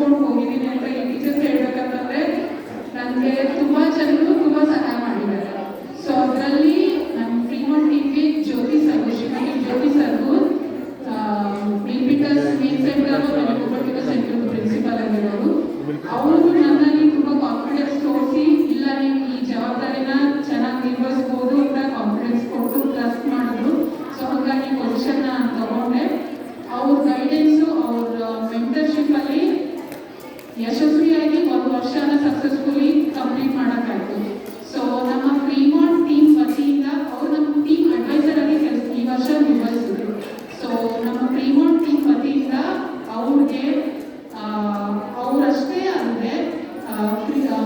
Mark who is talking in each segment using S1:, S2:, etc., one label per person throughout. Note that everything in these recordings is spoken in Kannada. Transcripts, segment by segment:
S1: ಮುಗಿಸ್ಕೊಂಡು ಹೋಗಿದ್ದೀನಿ ಅಂತ ಈ ಟೀಚರ್ಸ್ ಹೇಳ್ಬೇಕಂತಂದ್ರೆ ನನಗೆ ತುಂಬಾ ಜನರು ತುಂಬಾ ಸಹಾಯ ಮಾಡಿದ್ದಾರೆ. ಸೊ ಅದರಲ್ಲಿ ನಮ್ಮ ಫ್ರೀಮಾಂಟ್ ಟೀಮ್ಗೆ Jyoti Sargu, Shrimati Jyoti Sargu Milpitas main center metropolitan center principal ಆಗಿರೋರು, ಅವರು ನನ್ನಲ್ಲಿ ತುಂಬಾ ಕಾನ್ಫಿಡೆನ್ಸ್ ತೋರಿಸಿ ಇಲ್ಲ ನೀವು ಈ ಜವಾಬ್ದಾರಿನ ಚೆನ್ನಾಗಿ ನಿರ್ವಹಿಸ್ಬೋದು ಅಂತ ಕಾನ್ಫಿಡೆನ್ಸ್ ಕೊಟ್ಟು ಟ್ರಸ್ಟ್ ಮಾಡಿದ್ರು. ಸೊ ಹಾಗಾಗಿ ಪೊಸಿಷನ್ ನಾನು ತಗೊಂಡೆ. ಅವ್ರ ಗೈಡೆನ್ಸು, ಅವ್ರ ಮೆಂಟರ್ಶಿಪ್ ಅಲ್ಲಿ ಯಶಸ್ವಿಯಾಗಿ 1 ವರ್ಷನ ಸಕ್ಸಸ್ಫುಲಿ ಕಂಪ್ಲೀಟ್ ಮಾಡೋಕ್ಕಾಯ್ತು. ಸೊ ನಮ್ಮ ಫ್ರೀಮಾಂಟ್ ಟೀಮ್ ವತಿಯಿಂದ ಅವರು ನಮ್ಮ ಟೀಮ್ ಅಡ್ವೈಸರ್ ಆಗಿ ಈ ವರ್ಷ ನಿರ್ವಹಿಸಿದ್ರು. ಸೊ ನಮ್ಮ ಫ್ರೀಮಾಂಟ್ ಟೀಮ್ ವತಿಯಿಂದ ಅವ್ರಿಗೆ ಅವರಷ್ಟೇ ಅಲ್ಲದೆ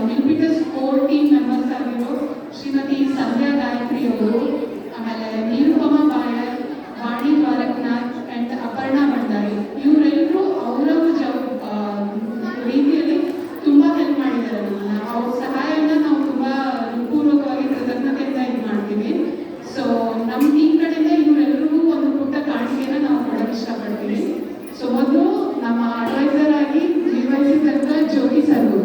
S1: ಮಿಲ್ಪಿಟಸ್ ಕೋರ್ ಟೀಮ್ ಮೆಂಬರ್ಸ್ ಆಗಿರೋ ಶ್ರೀಮತಿ ಸಂಧ್ಯಾ ಗಾಯತ್ರಿ ಅವರು, ಆಮೇಲೆ ನಿರುಪಮಾ ಬಾಯರ್, ವಾಣಿ ದ್ವಾರಕನಾಥ್ ಅಂಡ್ ಅಪರ್ಣಾ ಭಂಡಾರಿ, ಇವರೆಲ್ಲರೂ ಅವರವ್ರ ರೀತಿಯಲ್ಲಿ ತುಂಬಾ ಹೆಲ್ಪ್ ಮಾಡಿದ್ದಾರೆ ನಮ್ಮನ್ನ. ಅವ್ರ ಸಹಾಯನ ನಾವು ತುಂಬಾ ಪೂರ್ವಕವಾಗಿ ಕೃತಜ್ಞತೆಯಿಂದ ಇದು ಮಾಡ್ತೀವಿ. ಸೊ ನಮ್ಮ ಟೀಮ್ ಕಡೆಯಿಂದ ಇವರೆಲ್ಲರಿಗೂ ಒಂದು ಪುಟ್ಟ ಕಾಣಿಕೆನ ನಾವು ಕೊಡೋಕೆ ಇಷ್ಟಪಡ್ತೀವಿ. ಸೊ ಮೊದಲು ನಮ್ಮ ಅಡ್ವೈಸರ್ ಆಗಿ ನಿರ್ವಹಿಸಿದಂತ ಜ್ಯೋತಿ ಸರ್ಗು.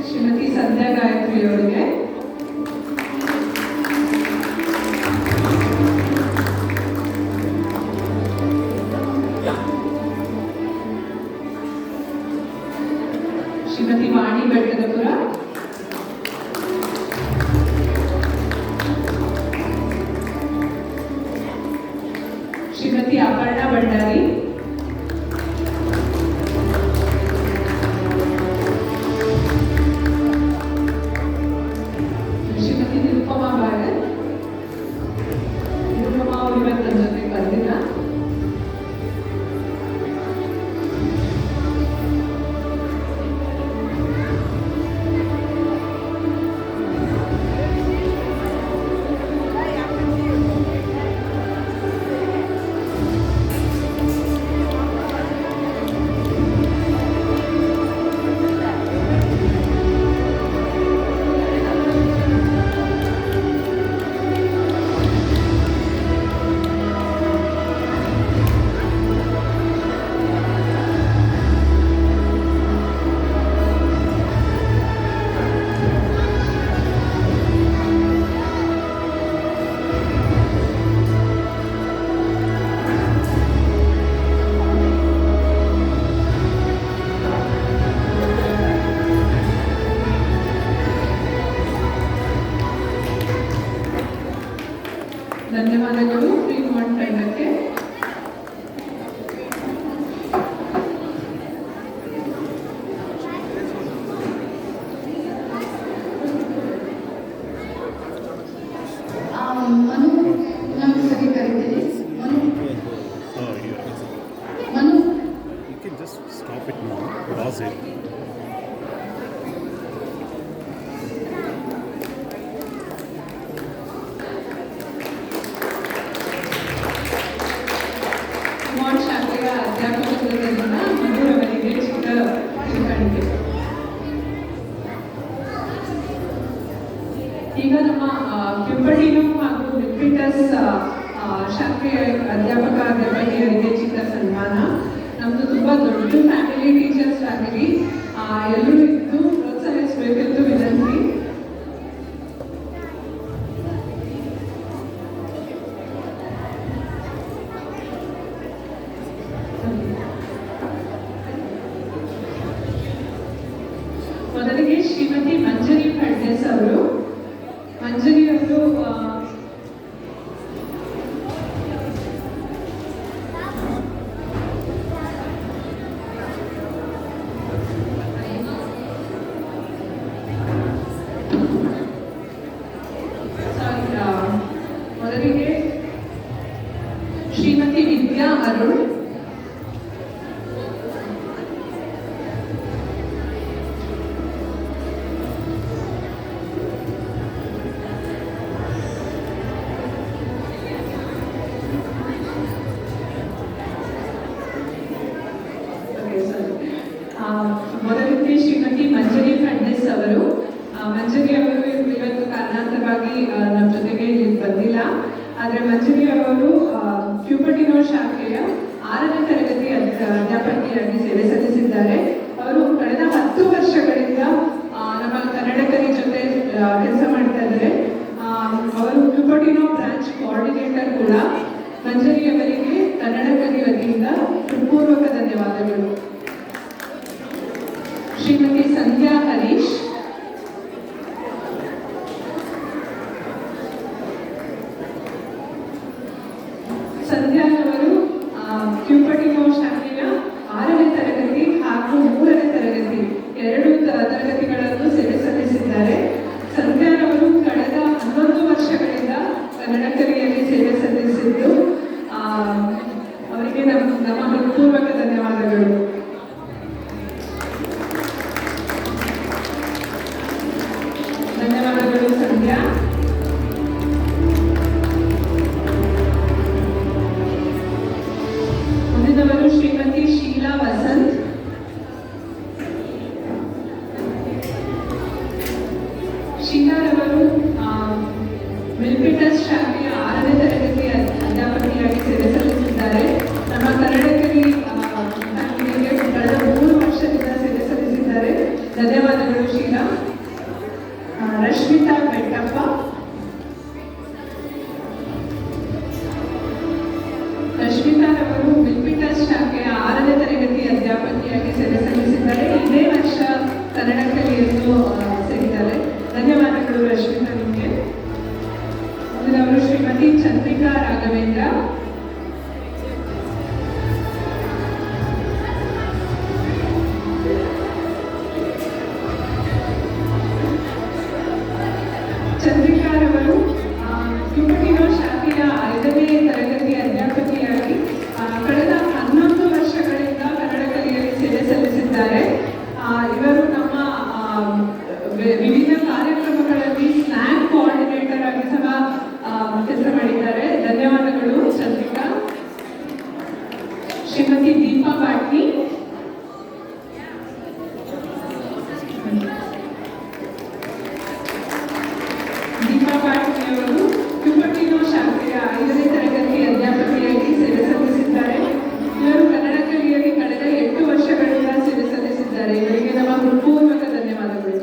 S1: ಶ್ರೀಮತಿ ಸಂಧ್ಯಾ ಗಾಯತ್ರಿ ಅವರಿಗೆ, ಶ್ರೀಮತಿ ವಾಣಿ ಬೆಟ್ಟದಪುರ, ಶ್ರೀಮತಿ ಅಪರ್ಣಾ ಭಂಡಾರಿ, ಶ್ರೀಮತಿ ನಿರುಪಮಾ ಬಾಯರ್. ನಿರುಪಮಾ ಅವರು ಇವತ್ತು ನನ್ನ ಜೊತೆ ಬಂದಿಲ್ಲ. ಧನ್ಯವಾದಗಳು ಫ್ರೀಮಾಂಟ್ ತಂಡಕ್ಕೆ. ಮನು, ನಾನು ಸರಿ ಕರೀತೀನಿ. Manu,
S2: you can just stop it now, pause it.
S1: ಶಾಲೆಯ ಅಧ್ಯಾಪಕರಿಂದ ಮಧುರವರಿಗೆ ಚಿಕ್ಕ ಕಾಣಿಕೆ. ಈಗ ನಮ್ಮ ಕೆಂಪಡಿನು ಹಾಗೂ ಮಿಲ್ಪಿಟಸ್ ಶಾಖೆಯ ಅಧ್ಯಾಪಕರಿಗೆ ಚಿಕ್ಕ ಸನ್ಮಾನ. ನಮ್ದು ತುಂಬಾ ದೊಡ್ಡ ಫ್ಯಾಮಿಲಿ, ಟೀಚರ್ಸ್ ಫ್ಯಾಮಿಲಿ, ಎಲ್ಲರೂ ಇದ್ದು ಪ್ರೋತ್ಸಾಹಿಸಬೇಕೆಂದು ವಿನಂತಿ. ಮೊದಲಿಗೆ ಶ್ರೀಮತಿ ಮಂಜರಿ ಫಡ್ನೆಸ್ ಅವರು. ಮಂಜರಿ ಅವರು ಮೊದಲಿಗೆ ಶ್ರೀಮತಿ ಮಂಜರಿ ಫಡ್ನಿಸ್ ಅವರು. ಮಂಜರಿ ಅವರು ಇವತ್ತು ಕಾರಣಾಂತರವಾಗಿ ನಮ್ಮ ಜೊತೆಗೆ ಇಲ್ಲಿ ಬಂದಿಲ್ಲ. ಆದರೆ ಮಂಜರಿ ಅವರು ಕ್ಯೂಪಟಿನೋ ಶಾಖೆಯ 6ನೇ ತರಗತಿ ಅಧ್ಯಾಪಕಿಯಾಗಿ ಸೇವೆ ಸಲ್ಲಿಸಿದ್ದಾರೆ. ಅವರು ಕಳೆದ 10 ವರ್ಷಗಳಿಂದ ನಮ್ಮ ಕನ್ನಡಕರಿ ಜೊತೆ ಕೆಲಸ ಮಾಡ್ತಾ ಇದ್ದಾರೆ. ಅವರು ಕ್ಯೂಪಟಿನೋ ಬ್ರಾಂಚ್ ಕೋಆರ್ಡಿನೇಟರ್ ಕೂಡ. ಮಂಜರಿ ಅವರಿಗೆ ಕನ್ನಡಕರಿ ವತಿಯಿಂದ ಹೃತ್ಪೂರ್ವಕ ಧನ್ಯವಾದಗಳು. ಶ್ರೀಮತಿ ಸಂಧ್ಯಾ ಹರೀಶ್. ಸಂಧ್ಯಾ ಅವರು ಕ್ಯೂಪಟಿನೋ ಶಾಖೆಯ 6ನೇ ತರಗತಿ ಹಾಗೂ 3ನೇ ತರಗತಿ 2 ತರಗತಿಗಳನ್ನು ಸೇವೆ ಸಲ್ಲಿಸಿದ್ದಾರೆ. ಸಂಧ್ಯಾರವರು ಕಳೆದ 11 ವರ್ಷಗಳಿಂದ ಕನ್ನಡಕರಿಯಲ್ಲಿ ಸೇವೆ ಸಲ್ಲಿಸಿದ್ದು ಅವರಿಗೆ ನಮ್ಮ ಹೃತ್ಪೂರ್ವಕ ಧನ್ಯವಾದಗಳು. ಧನ್ಯವಾದಗಳು ಸಂಧ್ಯಾ. ಮುಂದಿನವರು ಶ್ರೀಮತಿ ಶೀಲಾ ವಸಂತ್. ಶೀಲಾರವರು ಮಿಲ್ಪಿಟಸ್ ಶಾಖೆಯ 6ನೇ ತರಗತಿ ಅಧ್ಯಾಪಕಿಯಾಗಿ ಸೇವೆ ಸಲ್ಲಿಸಿದ್ದಾರೆ. ನಮ್ಮ ಕನ್ನಡಕರಿ ಶಾಖೆಗೆ ಕಳೆದ 3 ವರ್ಷದಿಂದ ಸೇವೆ ಸಲ್ಲಿಸಿದ್ದಾರೆ. ಧನ್ಯವಾದಗಳು ಶೀಲಾ. ರಶ್ಮಿತಾ ಬೆಟ್ಟಪ್ಪ. ರಶ್ಮಿತಾರವರು ಮಿಲ್ಪಿಟಸ್ ಶಾಖೆಯ 6ನೇ ತರಗತಿ ಅಧ್ಯಾಪಕಿಯಾಗಿ ಸೇವೆ ಸಲ್ಲಿಸಿದ್ದಾರೆ. ಇದೇ ವರ್ಷ ಕನ್ನಡಕರಿಯನ್ನು ಸೇರಿದ್ದಾರೆ. ಧನ್ಯವಾದಗಳು ರಶ್ಮಿತಾ ನಿಮಗೆ. ಮುಂದಿನವರು ಶ್ರೀಮತಿ ಚಂದ್ರಿಕಾ ರಾಘವೇಂದ್ರ. ಚಂದ್ರಿಕಾರವರು ಕ್ಯೂಪಟಿನೋ ಶಾಖೆಯ 5ನೇ ತರಗತಿ ಅಧ್ಯಾಪಕಿಯಾಗಿ ಕಳೆದ 11 ವರ್ಷಗಳಿಂದ ಕನ್ನಡಕರಿಯಲ್ಲಿ ಸೇವೆ ಸಲ್ಲಿಸಿದ್ದಾರೆ. ಇವರು ನಮ್ಮ ವಿವಿಧ ಕಾರ್ಯಕ್ರಮಗಳಲ್ಲಿ ಸ್ನ್ಯಾಕ್ ಕೋಆರ್ಡಿನೇಟರ್ ಆಗಿ ಸಹ ಕೆಲಸ ಮಾಡಿದ್ದಾರೆ. ಧನ್ಯವಾದಗಳು ಚಂದ್ರಿಕಾ. ಶ್ರೀಮತಿ ದೀಪಾ ಪಾಟ್ನಿ. ದೀಪಾ ಪಾಟ್ನಿ ಅವರು ಕ್ಯೂಪಟಿನೋ ಶಾಖೆಯ 5ನೇ ತರಗತಿ ಅಧ್ಯಾಪಕಿಯಾಗಿ ಸೇವೆ ಸಲ್ಲಿಸಿದ್ದಾರೆ. ಇವರು ಕನ್ನಡಕರಿಯಲ್ಲಿ ಕಳೆದ 8 ವರ್ಷಗಳಿಂದ ಸೇವೆ ಸಲ್ಲಿಸಿದ್ದಾರೆ. ಇವರಿಗೆ ನಮ್ಮ ಹೃತ್ಪೂರ್ವಕ ಧನ್ಯವಾದಗಳು.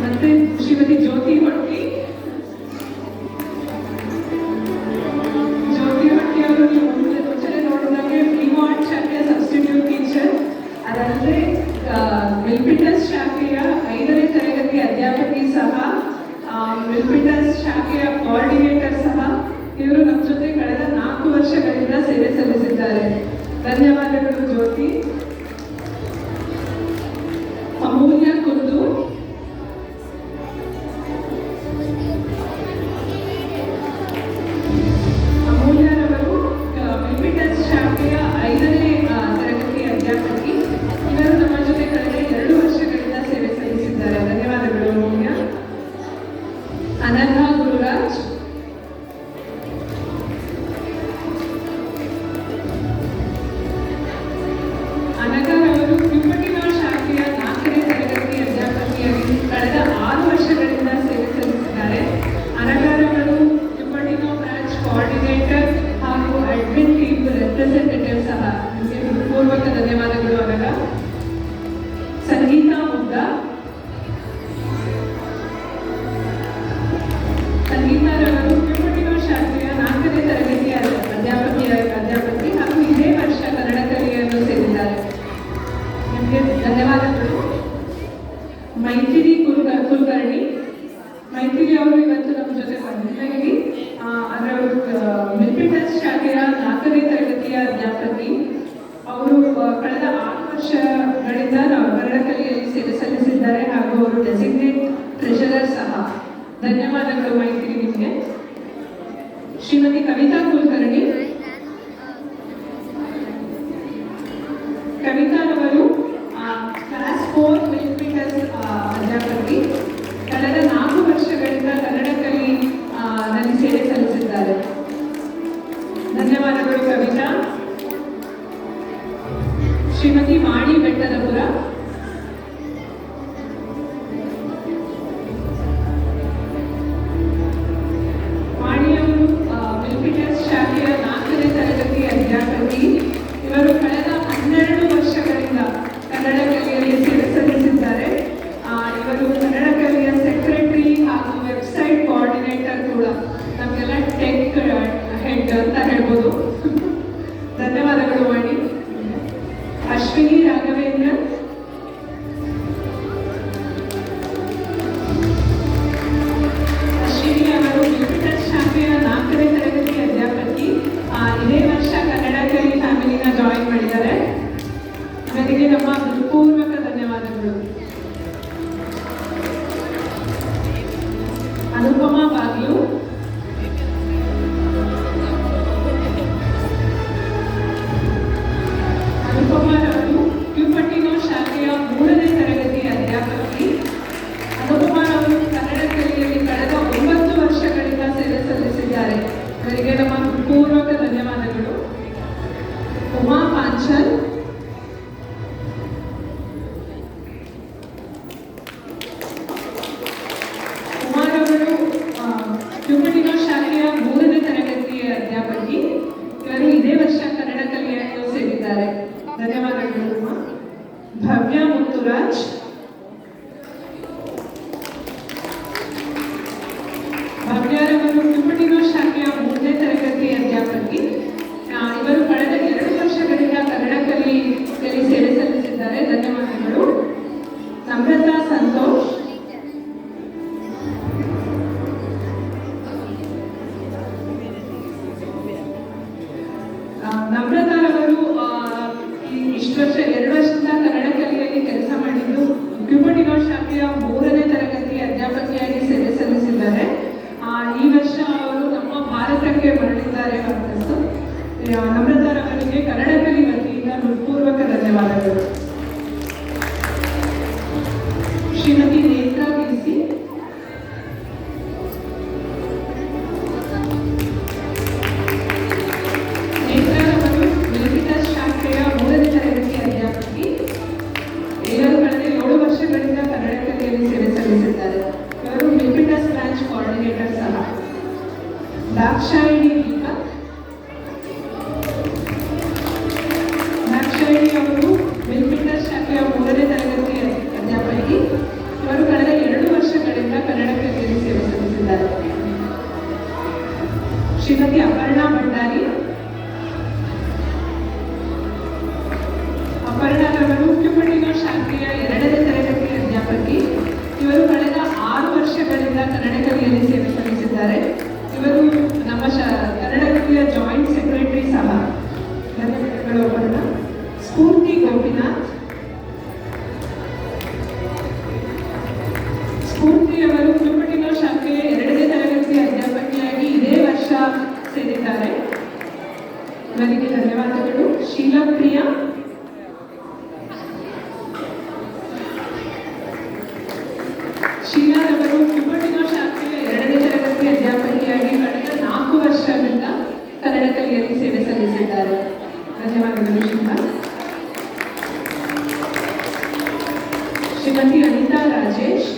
S1: ಮತ್ತೆ ಶ್ರೀಮತಿ ಜ್ಯೋತಿ ಹೊಟ್ಟಿ. ಜ್ಯೋತಿ ಹೊಟ್ಟಿ ಅವರು ನೀವು ಮುಂಚೆ ನೋಡಿದಂಗೆ ಡಿಮಾರ್ಟ್ ಶಾಖೆಯ ಸಬ್ಸ್ಟಿಟ್ಯೂಟ್ ಟೀಚರ್, ಅದಲ್ಲದೆ ಮಿಲ್ಪಿಟಸ್ ಶಾಖೆಯ 5ನೇ ತರಗತಿ ಅಧ್ಯಾಪಕಿ ಸಹ, ಮಿಲ್ಪಿಟಸ್ ಶಾಖೆಯ ಕೋಆರ್ಡಿನೇಟರ್ ಸಹ. ಇವರು ನಮ್ಮ ಜೊತೆ ಕಳೆದ 4 ವರ್ಷಗಳಿಂದ ಸೇವೆ ಸಲ್ಲಿಸಿದ್ದಾರೆ. ಧನ್ಯವಾದಗಳು ಜ್ಯೋತಿ. ಅಮೂಲ್ಯ ಕುಂದು. ಅಮೂಲ್ಯರವರು ಮಿಲ್ಪಿಟಸ್ ಶಾಖೆಯ 5ನೇ ತರಗತಿ ಅಧ್ಯಾಪಕಿ. ಇವರು ನಮ್ಮ ಜೊತೆ ಕಳೆದ 2 ವರ್ಷಗಳಿಂದ ಸೇವೆ ಸಲ್ಲಿಸಿದ್ದಾರೆ. ಧನ್ಯವಾದಗಳು ಅಮೂಲ್ಯ. ಅನಘಾ ಗುರುರಾಜ್. ಅನಘಾರವರು ಕ್ಯೂಪಟಿನೋ ಶಾಖೆಯ 4ನೇ ತರಗತಿ ಅಧ್ಯಾಪಕಿಯಾಗಿ ಕಳೆದ 6 ವರ್ಷಗಳಿಂದ ಸೇವೆ ಸಲ್ಲಿಸಿದ್ದಾರೆ. ಅನಘಾರವರು ಕ್ಯೂಪಟಿನೋ ಬ್ರಾಂಚ್ ಕೋಆರ್ಡಿನೇಟರ್ ಹಾಗೂ ಅಡ್ಮಿನ್ ಟೀಮ್ ರೆಪ್ರೆಸೆಂಟೇಟಿವ್ ಸಹ. ನಿಮಗೆ ಹೃತ್ಪೂರ್ವಕ ಧನ್ಯವಾದಗಳು ಅನಘ. ಸಂಗೀತಾ ಮುಗ್ಧ. ಸಂಗೀತಾರವರು ಕ್ಯೂಪಟಿನೋ ಶಾಖೆಯ 4ನೇ ತರಗತಿಯ ಅಧ್ಯಾಪಕಿ ಹಾಗೂ ಇದೇ ವರ್ಷ ಕನ್ನಡಕರಿಯನ್ನು ಸೇರಿದ್ದಾರೆ. ನಿಮಗೆ ಧನ್ಯವಾದಗಳು. ಮೈಥಿಲಿ ಕುಲಕರ್ಣಿ. ಮೈಥಿಲಿ ಅವರು ಇವತ್ತು ನಮ್ಮ ಜೊತೆ ಬಂದಿಲ್ಲ ಇಲ್ಲಿ. ಆದರೆ ಅವರು ಮಿಲ್ಪಿಟಸ್ ಶಾಖೆಯ 4ನೇ ತರಗತಿಯ ಅಧ್ಯಾಪಕಿ. ಅವರು ಕಳೆದ 6 ವರ್ಷಗಳಿಂದ ಕನ್ನಡಕರಿಯಲ್ಲಿ ಸೇವೆ ಸಲ್ಲಿಸಿದ್ದಾರೆ ಹಾಗೂ ಅವರು ಡೆಸಿಗ್ನೇಟ್ ಟ್ರೆಷರರ್ ಸಹ. ಧನ್ಯವಾದಗಳು ಮೈತ್ರಿ ನಿಮಗೆ. ಶ್ರೀಮತಿ ಕವಿತಾ ಕುಲಕರ್ಣಿ. ಕವಿತಾರವರು ಕ್ಲಾಸ್ 4 ಮಿಲ್ಪಿಟಸ್ ಅಧ್ಯಾಪಕಿ. ಕಳೆದ 4 ವರ್ಷಗಳಿಂದ ಕನ್ನಡಕರಿ ನಲ್ಲಿ ಸೇವೆ ಸಲ್ಲಿಸಿದ್ದಾರೆ. ಧನ್ಯವಾದಗಳು ಕವಿತಾ. ಶ್ರೀಮತಿ ವಾಣಿ ಬೆಟ್ಟದಪುರ, ವಾಣಿಯವರು ವಿಲ್ಪಿಟಸ್ ಶಾಖೆಯ 4ನೇ ತರಗತಿ ಅಧ್ಯಾಪಕಿ. ಇವರು ಕಳೆದ 12 ವರ್ಷಗಳಿಂದ ಕನ್ನಡ ಕಲಿಯಲ್ಲಿ ಸೇವೆ ಸಲ್ಲಿಸಿದ್ದಾರೆ. ಇವರು ಕನ್ನಡ ಕಲಿಯ ಸೆಕ್ರೆಟರಿ ಹಾಗೂ ವೆಬ್ಸೈಟ್ ಕೋಆರ್ಡಿನೇಟರ್ ಕೂಡ. ನಮಗೆಲ್ಲ ಟೆಕ್ ಹೆಡ್ ಅಂತ ಹೇಳ್ಬೋದು. ಧನ್ಯವಾದಗಳು ವಾಣಿ. ಅಶ್ವಿನಿ ರಾಘವೇಂದ್ರ, ಅಶ್ವಿನಿ ಅವರು ವಿಲ್ಪಿಟಸ್ ಶಾಖೆಯ 4ನೇ ತರಗತಿ ಅಧ್ಯಾಪಕಿ. ಇದೇ ವರ್ಷ ಕನ್ನಡ ಕಲಿ ಫ್ಯಾಮಿಲಿನ ಜಾಯಿನ್ ಮಾಡಿದ್ದಾರೆ. ಅವರಿಗೆ ನಮ್ಮ ಹೃತ್ಪೂರ್ವಕ ಧನ್ಯವಾದಗಳು. ಅನುಪಮಾ ಬಾಗ್ಲು, ಅನುಪಮಾರವರು ಕ್ಯೂಪಟಿನೋ ಶಾಖೆಯ 3ನೇ ತರಗತಿ ಅಧ್ಯಾಪಕಿ. ಅನುಪಮಾರವರು ಕನ್ನಡ ಕಲಿಯಲ್ಲಿ ಕಳೆದ 9 ವರ್ಷಗಳಿಂದ ಸೇವೆ ಸಲ್ಲಿಸಿದ್ದಾರೆ. ಅವರಿಗೆ ನಮ್ಮ ಪೂರ್ವಕ ಧನ್ಯವಾದಗಳು. ಉಮಾ ಪಾಂಚಲ್, ಉಮಾರವರು ಕ್ಯೂಪಟಿನೋ ಶಾಖೆಯ 3ನೇ ತರಗತಿ ಅಧ್ಯಾಪಕಿ. ಇವರು ಇದೇ ವರ್ಷ ಕನ್ನಡ ಕಲಿಯನ್ನು ಸೇರಿದ್ದಾರೆ. ಧನ್ಯವಾದಗಳು ಉಮಾ. ಭವ್ಯ ಮುತ್ತುರಾಜ್, ಭವ್ಯರವರು ಕ್ಯೂಪಟಿನೋ ಶಾಖೆಯ 3ನೇ ತರಗತಿ ಅಧ್ಯಾಪಕಿ. ಇವರು ಕಳೆದ 2 ವರ್ಷಗಳಿಂದ ಕನ್ನಡ ಕಲಿಯಲ್ಲಿ ಸೇವೆ ಸಲ್ಲಿಸಿದ್ದಾರೆ. ಧನ್ಯವಾದಗಳು. ನಮ್ರತಾ ಸಂತೋಷ್, ನಮ್ರತಾರವರು ಇಷ್ಟು ವರ್ಷ 2 ವರ್ಷದಿಂದ ಕನ್ನಡ ಕಲಿಯಲ್ಲಿ ಕೆಲಸ ಮಾಡಿದ್ದು ಕ್ಯೂಪಟಿನೋ ಶಾಖೆಯ 3ನೇ ತರಗತಿ ಅಧ್ಯಾಪಕಿಯಾಗಿ ಸೇವೆ ಸಲ್ಲಿಸಿದ್ದಾರೆ. ಈ ವರ್ಷ ಅವರು ನಮ್ಮ ಭಾರತಕ್ಕೆ ಮರಳಿದ್ದಾರೆ. ವಾಪಸ್ಸು ನಮ್ರತಾರವರಿಗೆ ಕನ್ನಡ ಕಲಿ ವತಿಯಿಂದ ಹೃತ್ಪೂರ್ವಕ ಧನ್ಯವಾದಗಳು. ಶ್ರೀಮತಿ ನೇತ್ರಾ ಬಿಸಿ, ನೇತ್ರಾರವರು ವಿಲ್ಪಿಟಸ್ ಶಾಖೆಯ 3ನೇ ತರಗತಿ ಅಧ್ಯಾಪಕಿ. ಇವರು ಕಳೆದ 7 ವರ್ಷಗಳಿಂದ ಕನ್ನಡ ಕಲಿಯಲ್ಲಿ ಸೇವೆ ಸಲ್ಲಿಸಿದ್ದಾರೆ. ಇವರು ವಿಲ್ಪಿಟಸ್ ಬ್ರಾಂಚ್ ಕೋಆರ್ಡಿನೇಟರ್ ಸಹ. ದಾಕ್ಷಾಯಿಣಿ ದೀಪಕ್, ದಾಕ್ಷಾಯಿಣಿ ಅವರು ವಿಲ್ಪಿಟಸ್ ಶಾಖೆಯ 3ನೇ ತರಗತಿ ಅಧ್ಯಾಪಕಿ. ಇವರು ಕಳೆದ 2 ವರ್ಷಗಳಿಂದ ಕನ್ನಡ ಕಲಿಯಲ್ಲಿ ಸೇವೆ ಸಲ್ಲಿಸಿದ್ದಾರೆ. ಶ್ರೀಮತಿ ಅಪರ್ಣಾ ಭಂಡಾರಿ, ಅಪರ್ಣಾರವರು ಕ್ಯೂಪಟಿನೋ ಶಾಖೆಯ 2ನೇ ತರಗತಿ ಅಧ್ಯಾಪಕಿ. ಇವರು ಕಳೆದ 6 ವರ್ಷಗಳಿಂದ ಕನ್ನಡ ಕಲಿಯಲ್ಲಿ ಸೇವೆ ಸಲ್ಲಿಸಿದ್ದಾರೆ. ಇವರು ನಮ್ಮ ಕನ್ನಡ ಕಲಿಯ ಜಾಯಿಂಟ್ ಸೆಕ್ರೆಟರಿ ಸಹ. ಧನ್ಯವಾದಗಳು ಅಪರ್ಣಾ. ಸ್ಫೂರ್ತಿ ಗೋಪಿನಾಥ್, ಸ್ಫೂರ್ತಿ ಅವರು ಕ್ಯೂಪಟಿನೋ ಶಾಖೆಯ 2ನೇ ತರಗತಿ ಅಧ್ಯಾಪಕಿಯಾಗಿ ಇದೇ ವರ್ಷ ಸೇರಿದ್ದಾರೆ. ಇವರಿಗೆ ಧನ್ಯವಾದಗಳು. ಶೀಲಪ್ರಿಯಾ, ಶೀಲಾರವರು ಕ್ಯೂಪಟಿನೋ ಶಾಖೆಯ 2ನೇ ತರಗತಿ ಅಧ್ಯಾಪಕಿಯಾಗಿ ಕಳೆದ 4 ವರ್ಷಗಳಿಂದ ಕನ್ನಡ ಕಲಿಯಲ್ಲಿ ಸೇವೆ ಸಲ್ಲಿಸಿದ್ದಾರೆ. ಧನ್ಯವಾದಗಳು ಶೀಲಾ. ಶ್ರೀಮತಿ ಅನಿತಾ ರಾಜೇಶ್,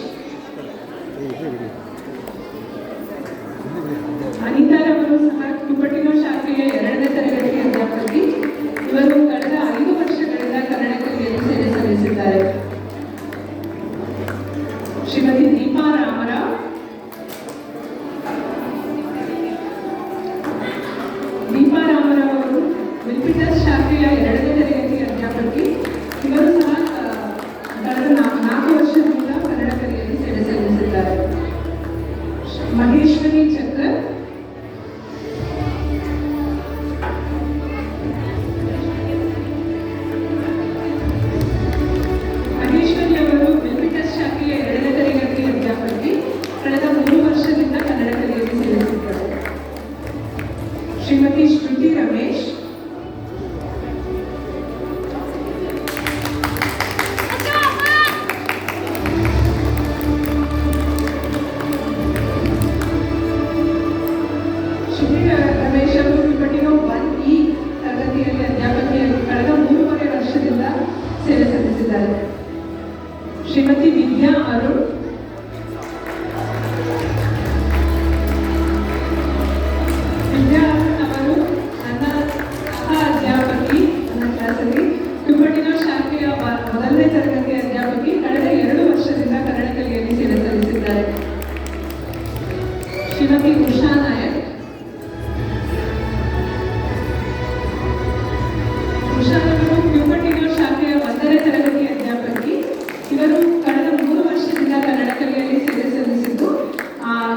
S1: ಅನಿತಾರವರು ಸಹ ಕ್ಯೂಪಟಿನೋ ಶಾಖೆಯ 2ನೇ ತರಗತಿ ಅಧ್ಯಾಪಕಿ. ಇವರು ಕಳೆದ 5 ವರ್ಷಗಳಿಂದ ಕನ್ನಡ ಕಲಿಯಲ್ಲಿ ಸೇವೆ ಸಲ್ಲಿಸಿದ್ದಾರೆ. ಶ್ರೀಮತಿ ದೀಪಾ ರಾಮರಾವ್, ದೀಪಾ ರಾಮರಾವ್ ಅವರು ವಿಲ್ಪಿಟಸ್ ಶಾಖೆಯ 2ನೇ ತರಗತಿ ಅಧ್ಯಾಪಕಿ. ಇವರು ಸಹ ಕಳೆದ 4 ವರ್ಷದಿಂದ ಕನ್ನಡ ಕಲಿಯಲ್ಲಿ ಸೇವೆ ಸಲ್ಲಿಸಿದ್ದಾರೆ. ಮಹೇಶ್ವರಿ ಚಕ್ರ, ಮಹೇಶ್ವರಿ ಅವರು ವಿಲ್ಪಿಟಸ್ ಶಾಖೆಯ 2ನೇ ತರಗತಿ ಅಧ್ಯಾಪಕಿ. ಕಳೆದ 3 ವರ್ಷದಿಂದ ಕನ್ನಡ ಕಲಿಯಲ್ಲಿ ಸೇರಿಸಿದ್ದಾರೆ. ಶ್ರೀಮತಿ ಶ್ರುತಿ ರಮೇಶ್, ಮೊದಲನೇ ತರಗತಿ ಅಧ್ಯಾಪಕಿ, ಕಳೆದ 2 ವರ್ಷದಿಂದ ಕನ್ನಡ ಕಲಿಯಲ್ಲಿ ಸೇವೆ ಸಲ್ಲಿಸಿದ್ದಾರೆ. ಶ್ರೀಮತಿ ಉಷಾ ನಾಯಕ್. ಉಷಾರವರು ಕ್ಯೂಪಟಿನೋ ಶಾಖೆಯ 1ನೇ ತರಗತಿ ಅಧ್ಯಾಪಕಿ. ಇವರು ಕಳೆದ 3 ವರ್ಷದಿಂದ ಕನ್ನಡ ಕಲಿಯಲ್ಲಿ ಸೇವೆ ಸಲ್ಲಿಸಿದ್ದು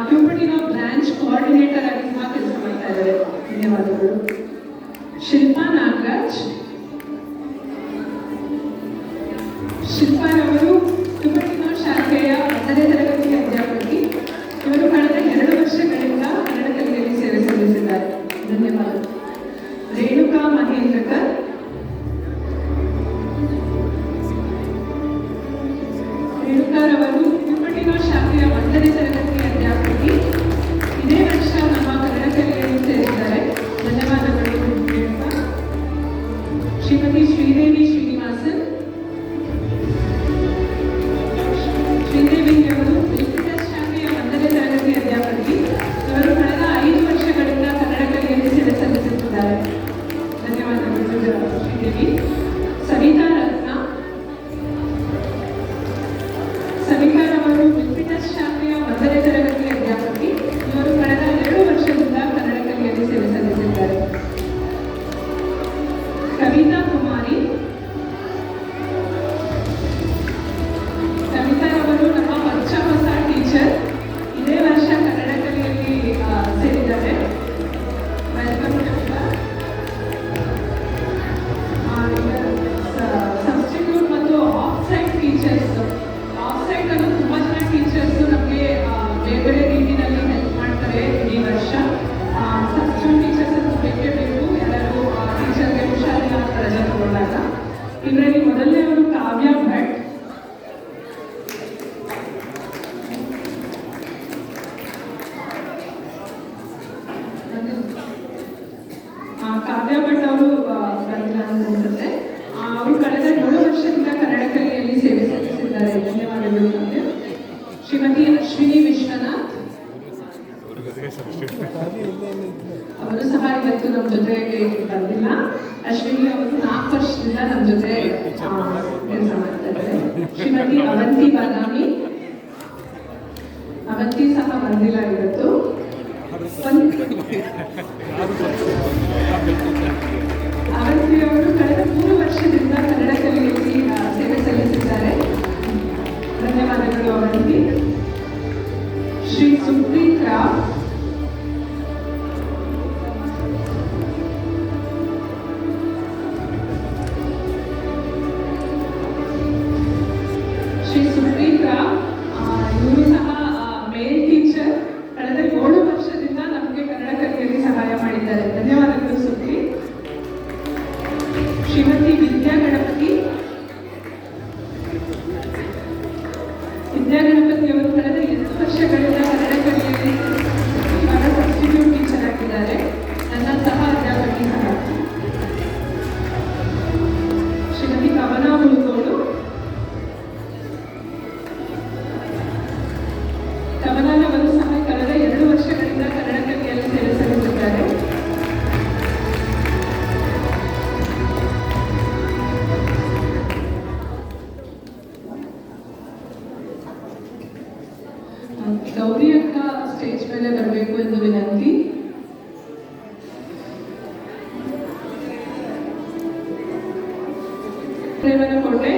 S1: ಕ್ಯೂಪಟಿನೋ ಬ್ರಾಂಚ್ ಕೋಆರ್ಡಿನೇಟರ್ ಆಗಿ ಸಹ ಕೆಲಸ ಮಾಡ್ತಾ ಇದ್ದಾರೆ. ಧನ್ಯವಾದಗಳು. ಶಿಲ್ಪಾ ನಾಗರಾಜ್. ಶಿಲ್ಪಾರವರು ಕ್ಯೂಪಟಿನೋ ಶಾಖೆಯ 1ನೇ ತರಗತಿ ಅಧ್ಯಾಪಕಿ. ಇವರು ಕಳೆದ 2 ವರ್ಷಗಳಿಂದ ಕನ್ನಡ ಕಲಿಯಲ್ಲಿ ಸೇವೆ ಸಲ್ಲಿಸಿದ್ದಾರೆ. ಧನ್ಯವಾದಗಳು. ರೇಣುಕಾ ಮಹೇಂದ್ರಕರ್. ರೇಣುಕಾರವರು ಕ್ಯೂಪಟಿನೋ ಶಾಖೆಯ 1ನೇ ತರಗತಿ ಅಧ್ಯಾಪಕಿ. ಇದೇ ವರ್ಷ ನಮ್ಮ ಕನ್ನಡ ಕಲಿಯಲ್ಲಿ ಸೇರಿದ್ದಾರೆ. ಧನ್ಯವಾದಗಳು ರೇಣುಕಾ. ಶ್ರೀಮತಿ ಶ್ರೀದೇವಿ ಶ್ರೀನಿವಾಸನ್. ಶ್ರೀದೇವಿಯವರು ವಿಲ್ಫಿಟಸ್ ಶಾಖೆಯ 1ನೇ ತರಗತಿ ಅಧ್ಯಾಪಕಿ. ಇವರು ಕಳೆದ 5 ವರ್ಷಗಳಿಂದ ಕನ್ನಡ ಕಲಿಯಲ್ಲಿ ಸೇವೆ ಸಲ್ಲಿಸುತ್ತಿದ್ದಾರೆ. ಧನ್ಯವಾದಗಳು ಶ್ರೀದೇವಿ. ಸವಿತಾ ರತ್ನ. ಸವಿತಾರವರು ವಿಲ್ಫಿಟಸ್ ಶಾಖೆಯ 1ನೇ ತರಗತಿ ಅಧ್ಯಾಪಕಿ. ಇವರು ಕಳೆದ 2 ವರ್ಷದಿಂದ ಕನ್ನಡ ಕಲಿಯಲ್ಲಿ ಸೇವೆ ಸಲ್ಲಿಸಿದ್ದಾರೆ. ಕವಿತಾ ಕುಮಾರಿ. ಕವಿತಾರವರು ನಮ್ಮ ಹೊಸ ಟೀಚರ್. ಇದೇ ವರ್ಷ ಕನ್ನಡ ಕಲಿಯಲ್ಲಿ ಸೇರಿದ್ದಾರೆ. ವೆಲ್ಕಮ್ ಕವಿತಾ. ಸಬ್ಸ್ಟಿಟ್ಯೂಟ್ ಮತ್ತು off site teachers. Off site ಅನ್ನು ತುಂಬಾ ಜನ ಟೀಚರ್ಸ್ ನಮಗೆ ಬೇರೆ ಬೇರೆ ರೀತಿಯಲ್ಲಿ ಹೆಲ್ಪ್ ಮಾಡ್ತಾರೆ ಈ ವರ್ಷ. ಸಬ್ಸ್ಟಿಟ್ಯೂಟ್ ಟೀಚರ್ಸ್ ಅನ್ನು ಬೇಕೇ ಬೇಕು. ಎಲ್ಲರೂ ಟೀಚರ್ಗೆ ಹುಷಾರಿಲ್ಲ ಅಂತ ರಜೆ ತಗೊಂಡಾಗ. ಇದರಲ್ಲಿ ಮೊದಲನೇವರು ಕಾವ್ಯ ಭಟ್. ಕಾವ್ಯ ಭಟ್ ಅವರು ಬಂದಿಲ್ಲ ಅಂತ ಅನ್ಸುತ್ತೆ. ಅವರು ಕಳೆದ 7 ವರ್ಷದಿಂದ ಕನ್ನಡ ಕಲಿಯಲ್ಲಿ ಸೇವೆ ಸಲ್ಲಿಸಿದ್ದಾರೆ. ಧನ್ಯವಾದಗಳು ನಮಗೆ. ಶ್ರೀಮತಿ ಅಶ್ವಿನಿ ವಿಶ್ವನಾಥ್. ಅವರು ಸಹ ಇವತ್ತು ನಮ್ಮ ಜೊತೆಗೆ ಬಂದಿಲ್ಲ. ಅಶ್ವಿನಿ ಅವರು 4 ವರ್ಷದಿಂದ ನಮ್ಮ ಜೊತೆ ಕೆಲಸ ಮಾಡ್ತಾ ಇದ್ದಾರೆ. ಶ್ರೀಮತಿ ಅವಂತಿ ಬಾದಾಮಿ. ಅವಂತಿ ಸಹ ಬಂದಿಲ್ಲ ಇವತ್ತು. ಅವಂತಿ ಅವರು ಕಳೆದ 3 ವರ್ಷದಿಂದ ಕನ್ನಡ ಕಲಿಯಲ್ಲಿ ಸೇವೆ ಸಲ್ಲಿಸಿದ್ದಾರೆ. ಧನ್ಯವಾದಗಳು ಅವಂತಿ. ಶ್ರೀ ಸುಪ್ರೀತ್ ರಾವ್. ಶ್ರೀ ಸುಪ್ರೀತ್ ರಾವ್ ಇವರು ಸಹ ಮೇಲ್ ಟೀಚರ್. ಕಳೆದ 7 ವರ್ಷದಿಂದ ನಮಗೆ ಕನ್ನಡ ಕಲಿಯಲ್ಲಿ ಸಹಾಯ ಮಾಡಿದ್ದಾರೆ. ಧನ್ಯವಾದಗಳು ಸುಪ್ರೀತ್. ಶ್ರೀಮತಿ ವಿದ್ಯಾ ಗಣಪತಿ. ವಿದ್ಯಾ ಗಣಪತಿ ಅವರು ಕಳೆದ 8 ವರ್ಷಗಳಿಂದ ಕನ್ನಡ ಕಲಿಯಲ್ಲಿ ಇವಾಗ ಸಬ್ಸ್ಟಿಟ್ಯೂಟ್ ಟೀಚರ್ ಆಗಿದ್ದಾರೆ. ನನ್ನ ಸಹ ಅಧ್ಯಾಪಕಿ ಸಹ. ಶ್ರೀಮತಿ ಕವನ ಮುಳುಗೋಡು. ಕವನವರು ಸಹ ಕಳೆದ 2 ವರ್ಷಗಳಿಂದ ಕನ್ನಡ ಕಲಿಯಲ್ಲಿ ಸೇವೆ ಸಲ್ಲಿಸಿದ್ದಾರೆ. ಗೌರಿ ಅಕ್ಕ ಸ್ಟೇಜ್ ಮೇಲೆ ಬರಬೇಕು ಎಂದು ವಿನಂತಿ. ಪ್ರೇಮನಕೋಟೆ.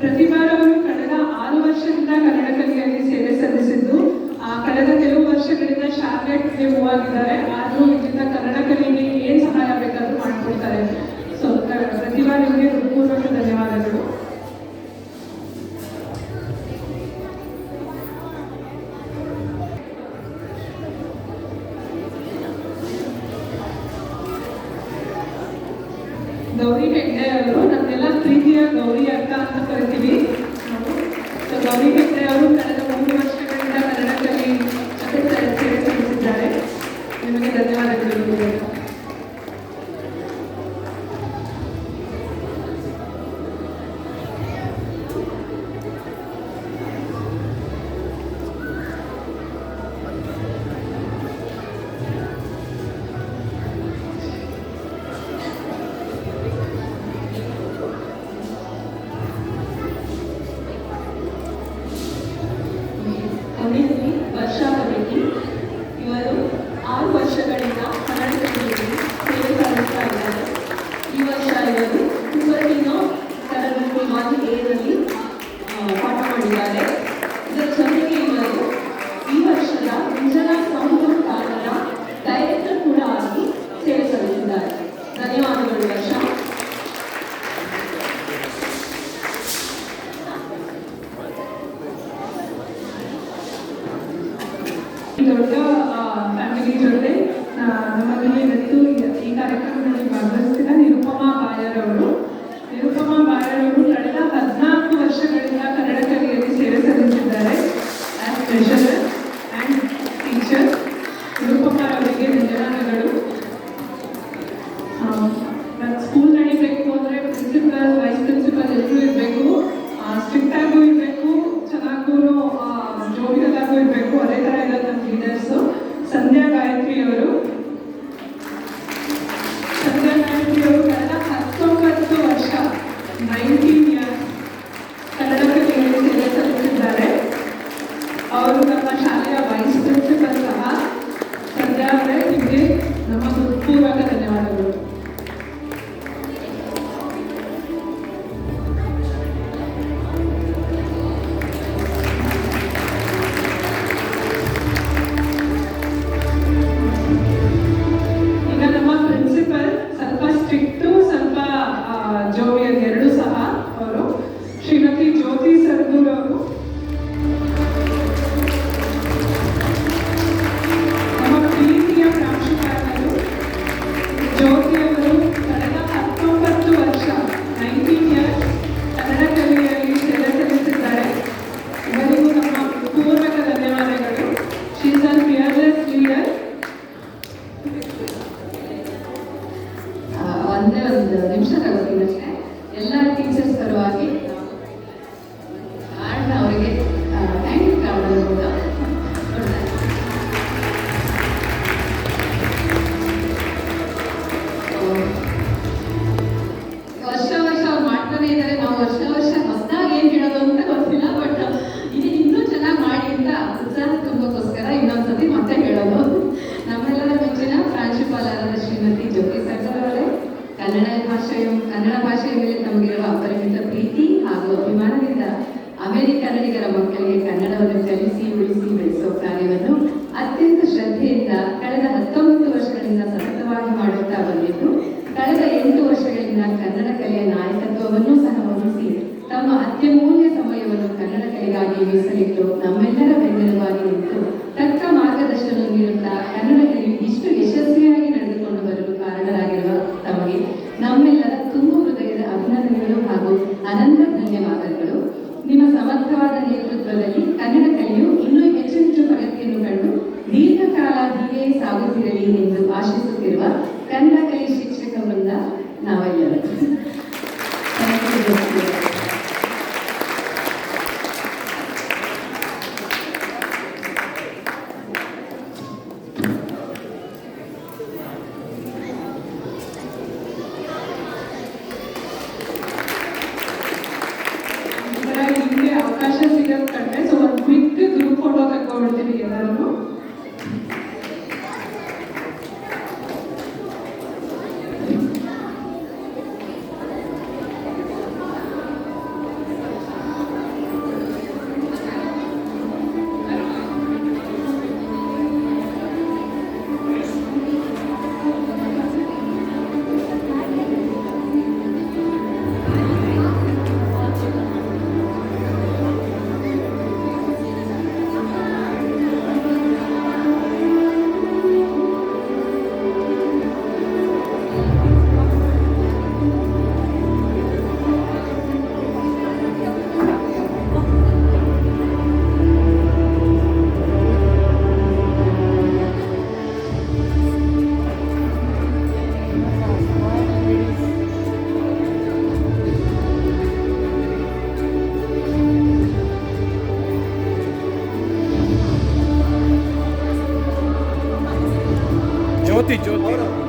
S1: ಪ್ರತಿಭಾರವರು ಕಳೆದ 6 ವರ್ಷದಿಂದ ಕನ್ನಡ ಕಲಿಯಲ್ಲಿ ಸೇವೆ ಸಲ್ಲಿಸಿದ್ದು ಕಳೆದ ಕೆಲವು ವರ್ಷಗಳಿಂದ ಶಾರ್ಲೆಟ್ಗೆ ಮೂವ್ ಆಗಿದ್ದಾರೆ. ಆದರೂ ಇದರಿಂದ ಕನ್ನಡ ಕಲಿಯಲ್ಲಿ ಏನು ಸಹಾಯ ಬೇಕಾದರೂ ಮಾಡಿಕೊಡ್ತಾರೆ. ಸೊ ಪ್ರತಿಭಾ ನಿಮಗೆ ಹೃತ್ಪೂರ್ವಕ ಧನ್ಯವಾದಗಳು. ಗೌರಿ ಹೆಗ್ಡೆ ಅವರು ನಮ್ಮೆಲ್ಲ ಪ್ರೀತಿಯ ಗೌರಿ ಅಕ್ಕ ಅಂತ ಕರಿತೀವಿ ನಾವು. ಸೊ ಗೌರಿ ಹೆಗ್ಡೆ ಅವರು ಕಳೆದ 3 ವರ್ಷಗಳಿಂದ ಕನ್ನಡ ಕಲಿ ಜೊತೆ ಸೇವೆ ಸಲ್ಲಿಸಿದ್ದಾರೆ. ನಿಮಗೆ ಧನ್ಯವಾದಗಳು.
S3: ಕನ್ನಡ ಭಾಷೆಯ ಮೇಲೆ ತಮಗಿರುವ ಅಪರಿಮಿತ ಪ್ರೀತಿ ಹಾಗೂ ಅಭಿಮಾನದಿಂದ ಅಮೆರಿಕನ್ನಡಿಗರ ಮಕ್ಕಳಿಗೆ ಕನ್ನಡವನ್ನು ಕಲಿಸಿ ಉಳಿಸಿ ಬೆಳೆಸುವ ಕಾರ್ಯವನ್ನು ಅತ್ಯಂತ ಶ್ರದ್ಧೆಯಿಂದ ಕಳೆದ 19 ವರ್ಷಗಳಿಂದ ಸತತವಾಗಿ ಮಾಡುತ್ತಾ ಬಂದಿದ್ದು, ಕಳೆದ 8 ವರ್ಷಗಳಿಂದ ಕನ್ನಡ ಕಲೆಯ ನಾಯಕತ್ವವನ್ನು ಸಹ ವಹಿಸಿ ತಮ್ಮ ಅತ್ಯಮೂಲ್ಯ ಸಮಯವನ್ನು ಕನ್ನಡ ಕಲೆಗಾಗಿ ಮೀಸಲಿಟ್ಟು ನಮ್ಮೆಲ್ಲರ ಬೆನ್ನೆಲುಬಾಗಿ ನಿಂತು ತಕ್ಕ ಮಾರ್ಗದರ್ಶನ ನೀಡುತ್ತಾ ಕನ್ನಡ ಕಲೆಯು ಇಷ್ಟು ಯಶಸ್ವಿಯಾಗಿ ನಡೆದುಕೊಂಡು ಬರಲು ಕಾರಣರಾಗಿರುವ ತಮಗೆ ನಮ್ಮೆಲ್ಲರ ತುಂಬ ಹೃದಯದ ಅಭಿನಂದನೆಗಳು ಹಾಗೂ ಅನಂತ ಧನ್ಯವಾದಗಳು. ನಿಮ್ಮ ಸಮರ್ಥವಾದ ನೇತೃತ್ವದಲ್ಲಿ ಕನ್ನಡ ಕಲೆಯು ಇನ್ನೂ ಹೆಚ್ಚು ಹೆಚ್ಚು ಪ್ರಗತಿಯನ್ನು ಕಂಡು ದೀರ್ಘಕಾಲ ಹೀಗೆ ಸಾಗುತ್ತಿರಲಿ ಎಂದು ಆಶಿಸುತ್ತಿರುವ ಕನ್ನಡ ಕಲೆ ಶಿಕ್ಷಕ ವೃಂದ ನಾವೆಲ್ಲರೂ.
S1: ನಿಮಗೆ ಅವಕಾಶ ಸಿಗೋದು ಕಡಿಮೆ, ಸೊ ಒಂದು ಕ್ವಿಕ್ ಗ್ರೂಪ್ ಫೋಟೋ ತಗೊಂಡ್ಬಿಡ್ತೀನಿ ಎಲ್ಲರೂ.
S2: Jyoti.